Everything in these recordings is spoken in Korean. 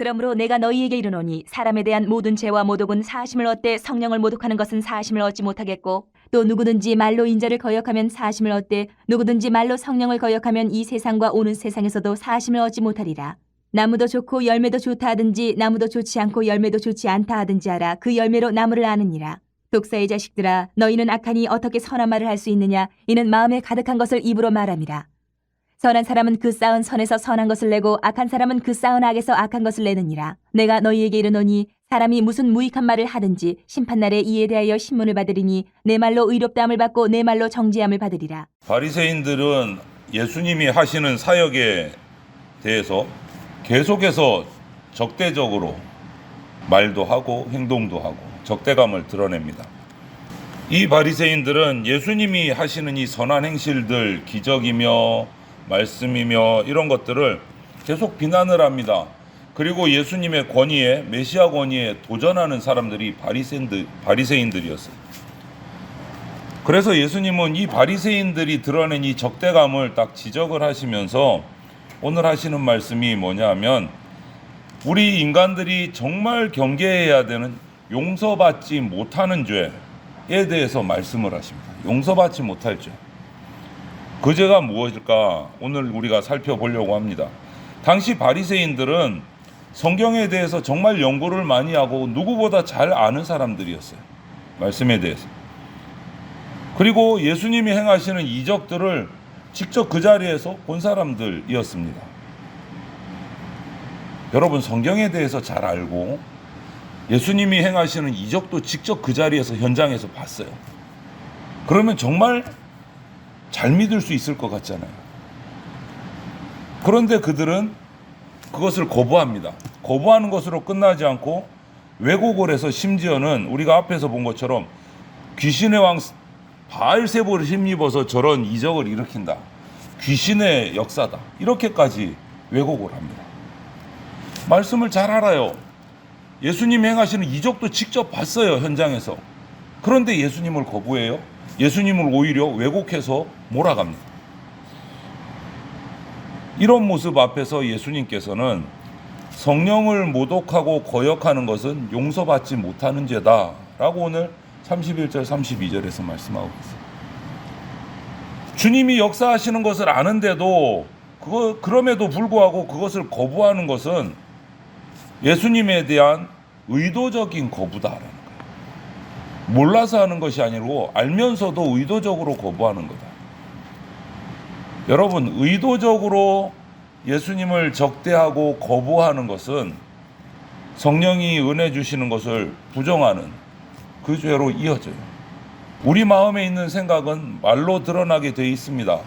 그러므로 내가 너희에게 이르노니 사람에 대한 모든 죄와 모독은 사심을 얻되 성령을 모독하는 것은 사심을 얻지 못하겠고 또 누구든지 말로 인자를 거역하면 사심을 얻되 누구든지 말로 성령을 거역하면 이 세상과 오는 세상에서도 사심을 얻지 못하리라. 나무도 좋고 열매도 좋다 하든지 나무도 좋지 않고 열매도 좋지 않다 하든지 하라. 그 열매로 나무를 아느니라. 독사의 자식들아, 너희는 악하니 어떻게 선한 말을 할 수 있느냐? 이는 마음에 가득한 것을 입으로 말함이라. 선한 사람은 그 쌓은 선에서 선한 것을 내고 악한 사람은 그 쌓은 악에서 악한 것을 내느니라. 내가 너희에게 이르노니 사람이 무슨 무익한 말을 하든지 심판날에 이에 대하여 신문을 받으리니 내 말로 의롭다함을 받고 내 말로 정죄함을 받으리라. 바리새인들은 예수님이 하시는 사역에 대해서 계속해서 적대적으로 말도 하고 행동도 하고 적대감을 드러냅니다. 이 바리새인들은 예수님이 하시는 이 선한 행실들, 기적이며 말씀이며 이런 것들을 계속 비난을 합니다. 그리고 예수님의 권위에, 메시아 권위에 도전하는 사람들이 바리새인들이었어요. 그래서 예수님은 이 바리새인들이 드러낸 이 적대감을 딱 지적을 하시면서 오늘 하시는 말씀이 뭐냐면 우리 인간들이 정말 경계해야 되는 용서받지 못하는 죄에 대해서 말씀을 하십니다. 용서받지 못할 죄. 그 죄가 무엇일까? 오늘 우리가 살펴보려고 합니다. 당시 바리새인들은 성경에 대해서 정말 연구를 많이 하고 누구보다 잘 아는 사람들이었어요. 말씀에 대해서. 그리고 예수님이 행하시는 이적들을 직접 그 자리에서 본 사람들이었습니다. 여러분, 성경에 대해서 잘 알고 예수님이 행하시는 이적도 직접 그 자리에서 현장에서 봤어요. 그러면 정말 잘 믿을 수 있을 것 같잖아요. 그런데 그들은 그것을 거부합니다. 거부하는 것으로 끝나지 않고 왜곡을 해서 심지어는 우리가 앞에서 본 것처럼 귀신의 왕 바알세불을 힘입어서 저런 이적을 일으킨다. 귀신의 역사다. 이렇게까지 왜곡을 합니다. 말씀을 잘 알아요. 예수님이 행하시는 이적도 직접 봤어요. 현장에서. 그런데 예수님을 거부해요. 예수님을 오히려 왜곡해서 몰아갑니다. 이런 모습 앞에서 예수님께서는 성령을 모독하고 거역하는 것은 용서받지 못하는 죄다 라고 오늘 31절 32절에서 말씀하고 있어요. 주님이 역사하시는 것을 아는데도 그럼에도 불구하고 그것을 거부하는 것은 예수님에 대한 의도적인 거부다라는 거예요. 몰라서 하는 것이 아니고 알면서도 의도적으로 거부하는 거다. 여러분, 의도적으로 예수님을 적대하고 거부하는 것은 성령이 은혜 주시는 것을 부정하는 그 죄로 이어져요. 우리 마음에 있는 생각은 말로 드러나게 되어 있습니다.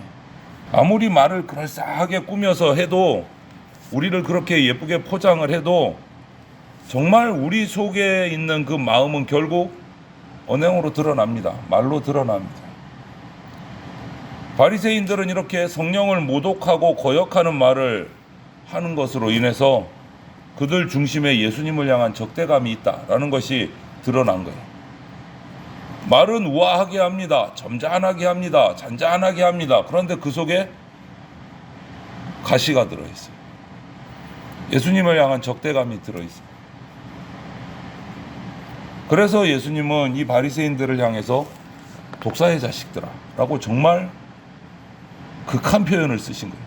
아무리 말을 그럴싸하게 꾸며서 해도, 우리를 그렇게 예쁘게 포장을 해도 정말 우리 속에 있는 그 마음은 결국 언행으로 드러납니다. 말로 드러납니다. 바리새인들은 이렇게 성령을 모독하고 거역하는 말을 하는 것으로 인해서 그들 중심에 예수님을 향한 적대감이 있다라는 것이 드러난 거예요. 말은 우아하게 합니다. 점잖하게 합니다. 잔잔하게 합니다. 그런데 그 속에 가시가 들어있어요. 예수님을 향한 적대감이 들어있어요. 그래서 예수님은 이 바리새인들을 향해서 독사의 자식들아 라고 정말 극한 표현을 쓰신 거예요.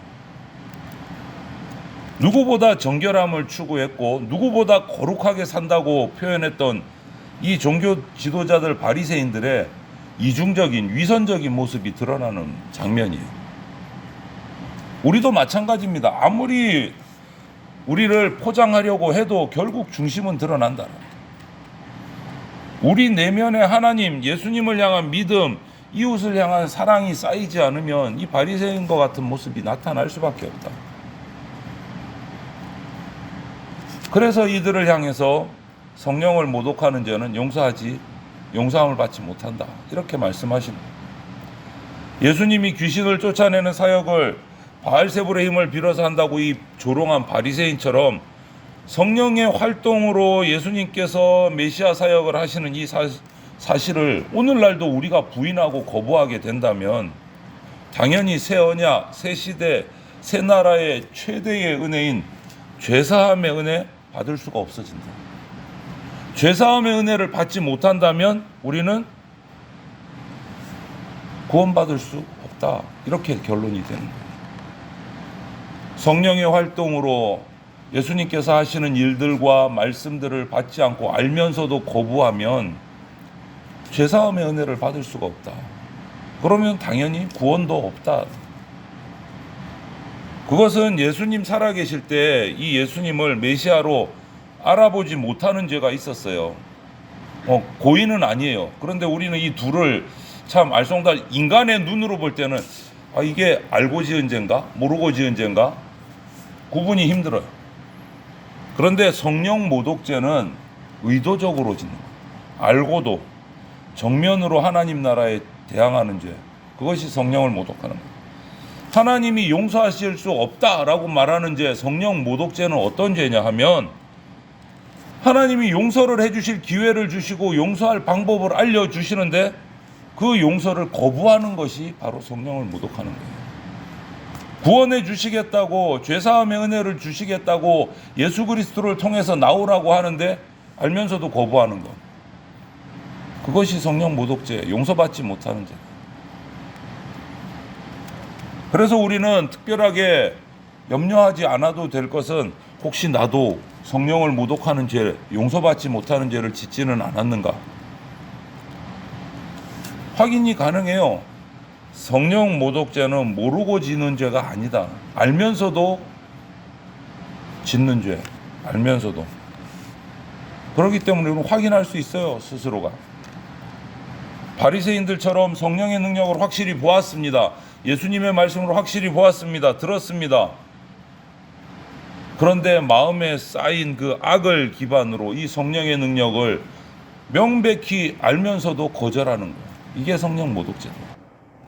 누구보다 정결함을 추구했고 누구보다 거룩하게 산다고 표현했던 이 종교 지도자들 바리새인들의 이중적인 위선적인 모습이 드러나는 장면이에요. 우리도 마찬가지입니다. 아무리 우리를 포장하려고 해도 결국 중심은 드러난다. 우리 내면의 하나님, 예수님을 향한 믿음, 이웃을 향한 사랑이 쌓이지 않으면 이 바리새인과 같은 모습이 나타날 수밖에 없다. 그래서 이들을 향해서 성령을 모독하는 죄는 용서함을 받지 못한다. 이렇게 말씀하시는 거예요. 예수님이 귀신을 쫓아내는 사역을 바알세불의 힘을 빌어서 한다고 이 조롱한 바리새인처럼 성령의 활동으로 예수님께서 메시아 사역을 하시는 이 사실을 오늘날도 우리가 부인하고 거부하게 된다면 당연히 새 언약, 새 시대, 새 나라의 최대의 은혜인 죄사함의 은혜, 받을 수가 없어진다. 죄사함의 은혜를 받지 못한다면 우리는 구원받을 수 없다. 이렇게 결론이 되는 거예요. 성령의 활동으로 예수님께서 하시는 일들과 말씀들을 받지 않고 알면서도 거부하면 죄사함의 은혜를 받을 수가 없다. 그러면 당연히 구원도 없다. 그것은 예수님 살아계실 때 이 예수님을 메시아로 알아보지 못하는 죄가 있었어요. 고의는 아니에요. 그런데 우리는 이 둘을 참 알쏭달 인간의 눈으로 볼 때는 이게 알고 지은 죄인가 모르고 지은 죄인가 구분이 힘들어요. 그런데 성령 모독죄는 의도적으로 짓는 거예요. 알고도 정면으로 하나님 나라에 대항하는 죄, 그것이 성령을 모독하는 거예요. 하나님이 용서하실 수 없다라고 말하는 죄, 성령 모독죄는 어떤 죄냐 하면 하나님이 용서를 해주실 기회를 주시고 용서할 방법을 알려주시는데 그 용서를 거부하는 것이 바로 성령을 모독하는 거예요. 구원해 주시겠다고, 죄사함의 은혜를 주시겠다고 예수 그리스도를 통해서 나오라고 하는데 알면서도 거부하는 것, 그것이 성령 모독죄, 용서받지 못하는 죄. 그래서 우리는 특별하게 염려하지 않아도 될 것은 혹시 나도 성령을 모독하는 죄, 용서받지 못하는 죄를 짓지는 않았는가? 확인이 가능해요. 성령 모독죄는 모르고 지는 죄가 아니다. 알면서도 짓는 죄, 알면서도. 그렇기 때문에 우리는 확인할 수 있어요, 스스로가. 바리새인들처럼 성령의 능력을 확실히 보았습니다. 예수님의 말씀으로 확실히 보았습니다. 들었습니다. 그런데 마음에 쌓인 그 악을 기반으로 이 성령의 능력을 명백히 알면서도 거절하는 거예요. 이게 성령 모독죄다.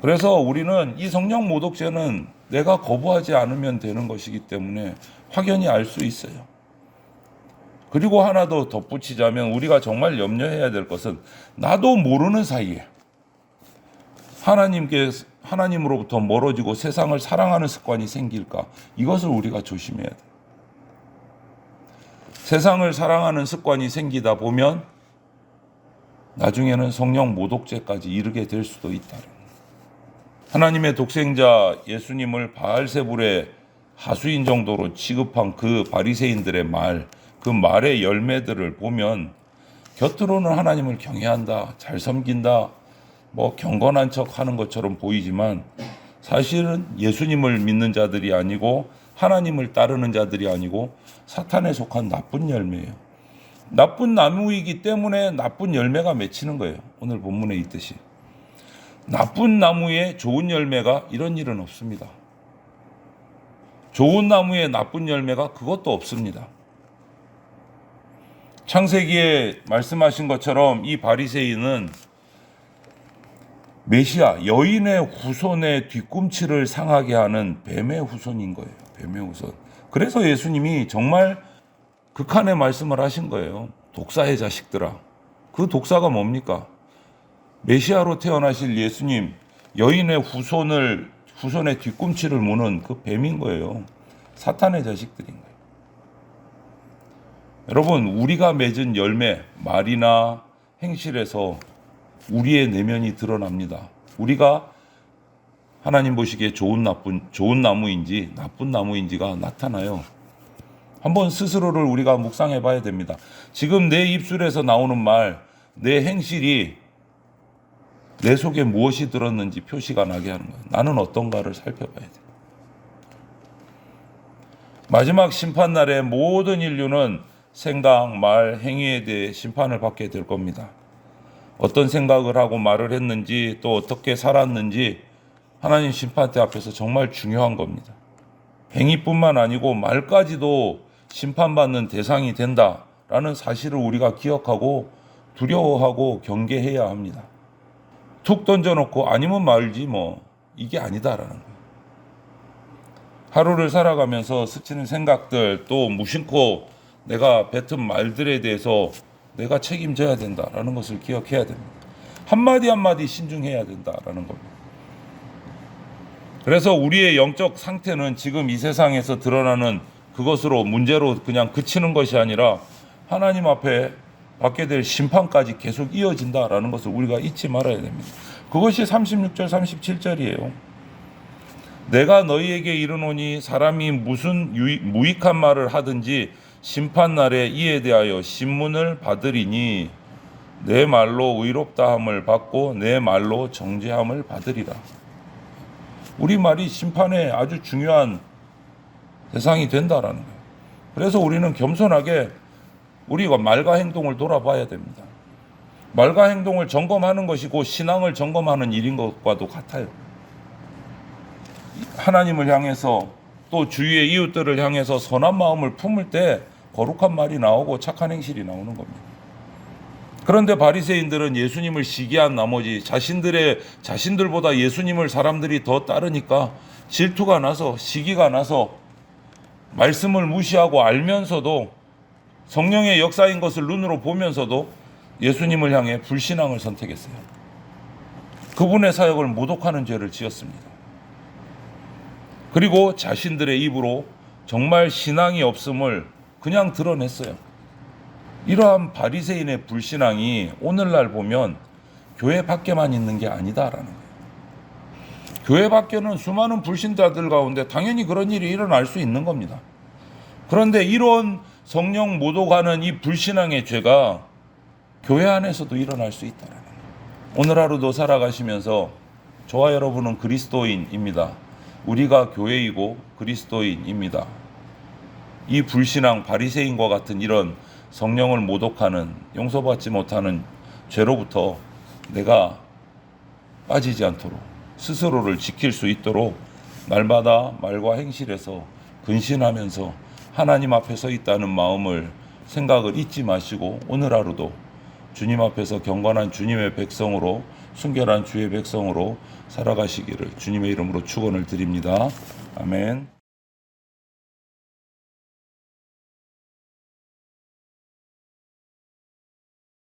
그래서 우리는 이 성령 모독죄는 내가 거부하지 않으면 되는 것이기 때문에 확연히 알 수 있어요. 그리고 하나 더 덧붙이자면 우리가 정말 염려해야 될 것은 나도 모르는 사이에 하나님으로부터 멀어지고 세상을 사랑하는 습관이 생길까? 이것을 우리가 조심해야 돼. 세상을 사랑하는 습관이 생기다 보면 나중에는 성령 모독죄까지 이르게 될 수도 있다. 하나님의 독생자 예수님을 바알세불의 하수인 정도로 취급한 그 바리새인들의 말, 그 말의 열매들을 보면 겉으로는 하나님을 경외한다, 잘 섬긴다, 경건한 척 하는 것처럼 보이지만 사실은 예수님을 믿는 자들이 아니고 하나님을 따르는 자들이 아니고 사탄에 속한 나쁜 열매예요. 나쁜 나무이기 때문에 나쁜 열매가 맺히는 거예요. 오늘 본문에 있듯이. 나쁜 나무에 좋은 열매가, 이런 일은 없습니다. 좋은 나무에 나쁜 열매가, 그것도 없습니다. 창세기에 말씀하신 것처럼 이 바리새인은 메시아, 여인의 후손의 뒤꿈치를 상하게 하는 뱀의 후손인 거예요. 뱀의 후손. 그래서 예수님이 정말 극한의 말씀을 하신 거예요. 독사의 자식들아. 그 독사가 뭡니까? 메시아로 태어나실 예수님, 여인의 후손의 뒤꿈치를 무는 그 뱀인 거예요. 사탄의 자식들인 거예요. 여러분, 우리가 맺은 열매, 말이나 행실에서 우리의 내면이 드러납니다. 우리가 하나님 보시기에 좋은 나무인지 나쁜 나무인지가 나타나요. 한번 스스로를 우리가 묵상해 봐야 됩니다. 지금 내 입술에서 나오는 말, 내 행실이 내 속에 무엇이 들었는지 표시가 나게 하는 거예요. 나는 어떤가를 살펴봐야 돼요. 마지막 심판날에 모든 인류는 생각, 말, 행위에 대해 심판을 받게 될 겁니다. 어떤 생각을 하고 말을 했는지, 또 어떻게 살았는지 하나님 심판대 앞에서 정말 중요한 겁니다. 행위뿐만 아니고 말까지도 심판받는 대상이 된다라는 사실을 우리가 기억하고 두려워하고 경계해야 합니다. 툭 던져놓고 아니면 말지 이게 아니다라는 거예요. 하루를 살아가면서 스치는 생각들, 또 무심코 내가 뱉은 말들에 대해서 내가 책임져야 된다라는 것을 기억해야 됩니다. 한마디 한마디 신중해야 된다라는 겁니다. 그래서 우리의 영적 상태는 지금 이 세상에서 드러나는 그것으로 문제로 그냥 그치는 것이 아니라 하나님 앞에 받게 될 심판까지 계속 이어진다라는 것을 우리가 잊지 말아야 됩니다. 그것이 36절 37절이에요. 내가 너희에게 이르노니 사람이 무슨 무익한 말을 하든지 심판날에 이에 대하여 신문을 받으리니 내 말로 의롭다함을 받고 내 말로 정죄함을 받으리라. 우리 말이 심판에 아주 중요한 대상이 된다라는 거예요. 그래서 우리는 겸손하게 우리가 말과 행동을 돌아봐야 됩니다. 말과 행동을 점검하는 것이 곧 신앙을 점검하는 일인 것과도 같아요. 하나님을 향해서 또 주위의 이웃들을 향해서 선한 마음을 품을 때 거룩한 말이 나오고 착한 행실이 나오는 겁니다. 그런데 바리새인들은 예수님을 시기한 나머지 자신들보다 예수님을 사람들이 더 따르니까 질투가 나서 시기가 나서 말씀을 무시하고 알면서도 성령의 역사인 것을 눈으로 보면서도 예수님을 향해 불신앙을 선택했어요. 그분의 사역을 모독하는 죄를 지었습니다. 그리고 자신들의 입으로 정말 신앙이 없음을 그냥 드러냈어요. 이러한 바리새인의 불신앙이 오늘날 보면 교회 밖에만 있는 게 아니다라는 거예요. 교회 밖에는 수많은 불신자들 가운데 당연히 그런 일이 일어날 수 있는 겁니다. 그런데 이런 성령 모독하는 이 불신앙의 죄가 교회 안에서도 일어날 수 있다라는 거예요. 오늘 하루도 살아가시면서 저와 여러분은 그리스도인입니다. 우리가 교회이고 그리스도인입니다. 이 불신앙 바리새인과 같은 이런 성령을 모독하는 용서받지 못하는 죄로부터 내가 빠지지 않도록 스스로를 지킬 수 있도록 날마다 말과 행실에서 근신하면서 하나님 앞에 서 있다는 마음을 생각을 잊지 마시고 오늘 하루도 주님 앞에서 경건한 주님의 백성으로 순결한 주의 백성으로 살아가시기를 주님의 이름으로 축원을 드립니다. 아멘.